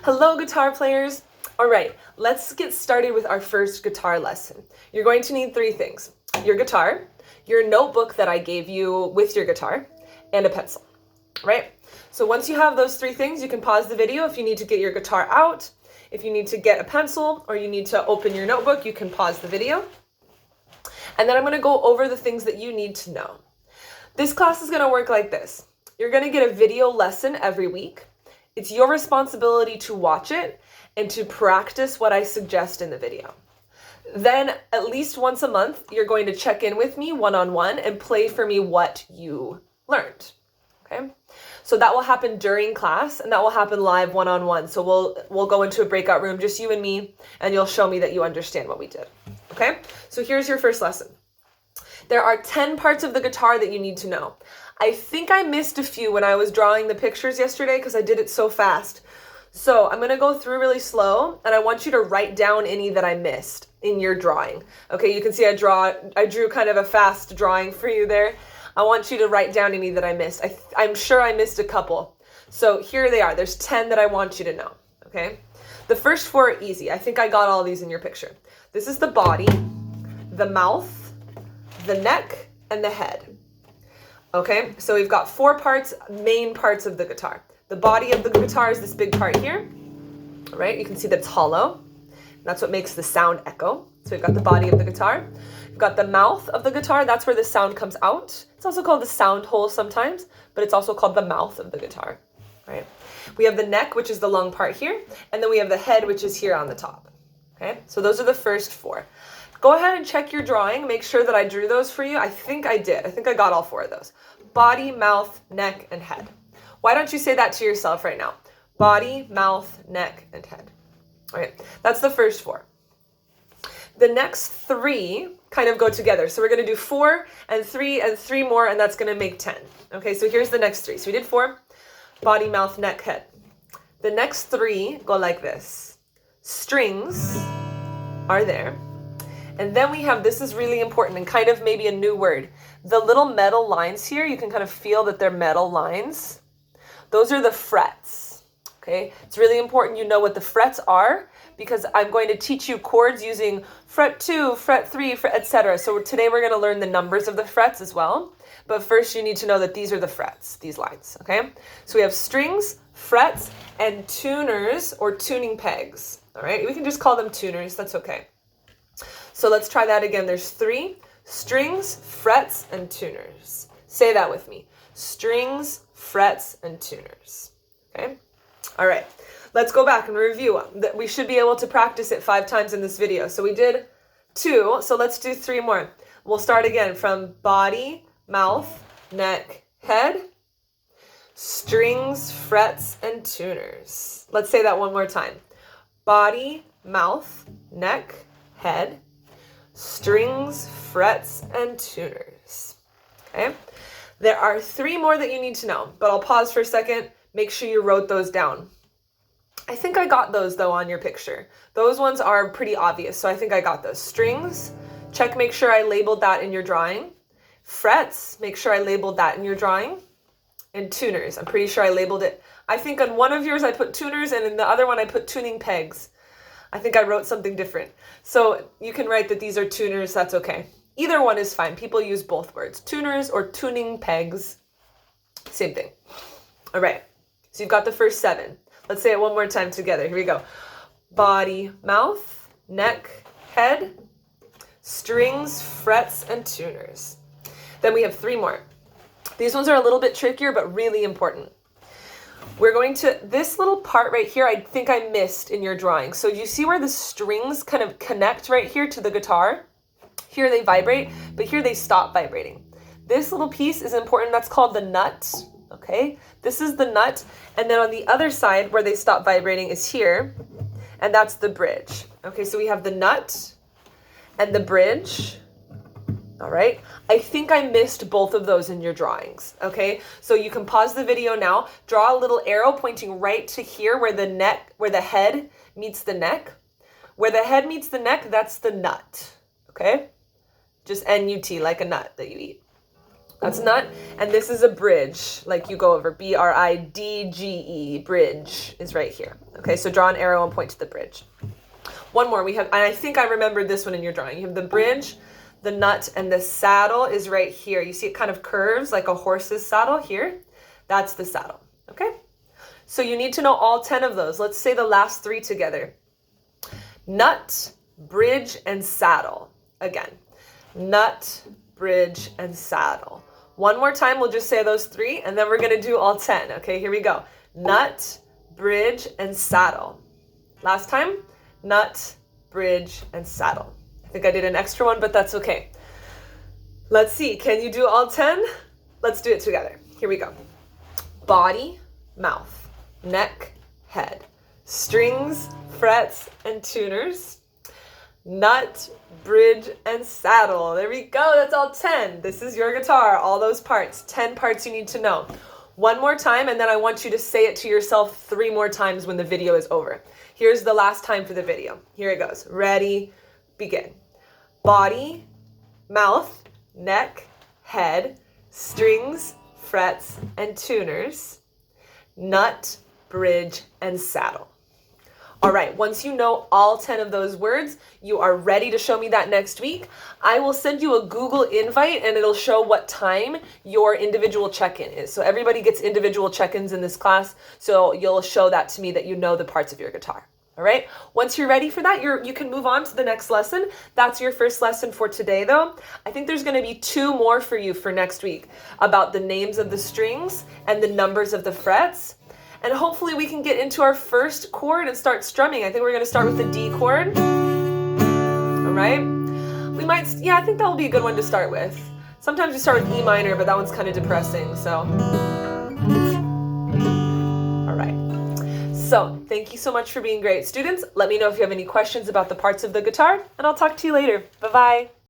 Hello, guitar players. All right, let's get started with our first guitar lesson. You're going to need three things: your guitar, your notebook that I gave you with your guitar, and a pencil, right? So once you have those three things, you can pause the video if you need to get your guitar out. If you need to get a pencil or you need to open your notebook, you can pause the video. And then I'm going to go over the things that you need to know. This class is going to work like this. You're going to get a video lesson every week. It's your responsibility to watch it and to practice what I suggest in the video. Then at least once a month, you're going to check in with me one-on-one and play for me what you learned. Okay? So that will happen during class and that will happen live one-on-one. So we'll go into a breakout room, just you and me, and you'll show me that you understand what we did. Okay? So here's your first lesson. There are 10 parts of the guitar that you need to know. I think I missed a few when I was drawing the pictures yesterday because I did it so fast. So I'm going to go through really slow and I want you to write down any that I missed in your drawing. Okay, you can see I drew kind of a fast drawing for you there. I want you to write down any that I missed. I'm sure I missed a couple. So here they are. There's 10 that I want you to know. Okay, the first 4 are easy. I think I got all these in your picture. This is the body, the mouth, the neck, and the head. Okay, so we've got 4 parts, main parts of the guitar. The body of the guitar is this big part here, right? You can see that it's hollow. That's what makes the sound echo. So we've got the body of the guitar. We've got the mouth of the guitar. That's where the sound comes out. It's also called the sound hole sometimes, but it's also called the mouth of the guitar, right? We have the neck, which is the long part here, and then we have the head, which is here on the top. Okay, so those are the first 4. Go ahead and check your drawing. Make sure that I drew those for you. I think I did. I think I got all 4 of those. Body, mouth, neck, and head. Why don't you say that to yourself right now? Body, mouth, neck, and head. All right, that's the first 4. The next 3 kind of go together. So we're going to do 4 and 3 and 3 more, and that's going to make 10. Okay, so here's the next 3. So we did 4, body, mouth, neck, head. The next 3 go like this. Strings are there. And then we have, this is really important and kind of maybe a new word. The little metal lines here, you can kind of feel that they're metal lines. Those are the frets, okay? It's really important you know what the frets are because I'm going to teach you chords using fret 2, fret 3, etc. So today we're going to learn the numbers of the frets as well. But first you need to know that these are the frets, these lines, okay? So we have strings, frets, and tuners or tuning pegs, all right? We can just call them tuners, that's okay. So let's try that again. There's 3, strings, frets, and tuners. Say that with me. Strings, frets, and tuners. Okay? All right. Let's go back and review. We should be able to practice it 5 times in this video. So we did 2, so let's do 3 more. We'll start again from body, mouth, neck, head, strings, frets, and tuners. Let's say that one more time. Body, mouth, neck, head, strings, frets, and tuners. Okay? There are 3 more that you need to know, but I'll pause for a second. Make sure you wrote those down. I think I got those though on your picture. Those ones are pretty obvious, so I think I got those. Strings, check, make sure I labeled that in your drawing. Frets, make sure I labeled that in your drawing. And tuners, I'm pretty sure I labeled it. I think on one of yours I put tuners and in the other one I put tuning pegs. I think I wrote something different. So you can write that these are tuners, that's okay. Either one is fine. People use both words. Tuners or tuning pegs. Same thing. All right. So you've got the first 7. Let's say it one more time together. Here we go. Body, mouth, neck, head, strings, frets, and tuners. Then we have 3 more. These ones are a little bit trickier, but really important. We're going to, this little part right here, I think I missed in your drawing. So you see where the strings kind of connect right here to the guitar? Here they vibrate, but here they stop vibrating. This little piece is important. That's called the nut, okay? This is the nut. And then on the other side where they stop vibrating is here, and that's the bridge. Okay, so we have the nut and the bridge. All right, I think I missed both of those in your drawings, okay? So you can pause the video now, draw a little arrow pointing right to here where the head meets the neck. Where the head meets the neck, that's the nut, okay? Just N-U-T, like a nut that you eat. That's nut. And this is a bridge, like you go over, B-R-I-D-G-E, bridge is right here. Okay, so draw an arrow and point to the bridge. One more, we have, and I think I remembered this one in your drawing. You have the bridge, the nut, and the saddle is right here. You see it kind of curves like a horse's saddle here. That's the saddle, okay? So you need to know all 10 of those. Let's say the last 3 together. Nut, bridge, and saddle. Again, nut, bridge, and saddle. One more time, we'll just say those 3, and then we're gonna do all 10. Okay, here we go. Nut, bridge, and saddle. Last time, nut, bridge, and saddle. I think I did an extra one, but that's okay. Let's see, can you do all 10? Let's do it together. Here we go. Body, mouth, neck, head, strings, frets, and tuners, nut, bridge, and saddle. There we go. That's all 10. This is your guitar, all those parts. 10 parts you need to know. One more time, and then I want you to say it to yourself 3 more times when the video is over. Here's the last time for the video. Here it goes. Ready, begin. Body, mouth, neck, head, strings, frets, and tuners, nut, bridge, and saddle. All right, once you know all 10 of those words, you are ready to show me that next week. I will send you a Google invite and it'll show what time your individual check-in is. So everybody gets individual check-ins in this class, so you'll show that to me that you know the parts of your guitar. All right, once you're ready for that, you can move on to the next lesson. That's your first lesson for today though. I think there's gonna be 2 more for you for next week about the names of the strings and the numbers of the frets. And hopefully we can get into our first chord and start strumming. I think we're gonna start with the D chord. All right, we might, I think that will be a good one to start with. Sometimes we start with E minor, but that one's kind of depressing, so. All right. So thank you so much for being great students. Let me know if you have any questions about the parts of the guitar, and I'll talk to you later. Bye-bye.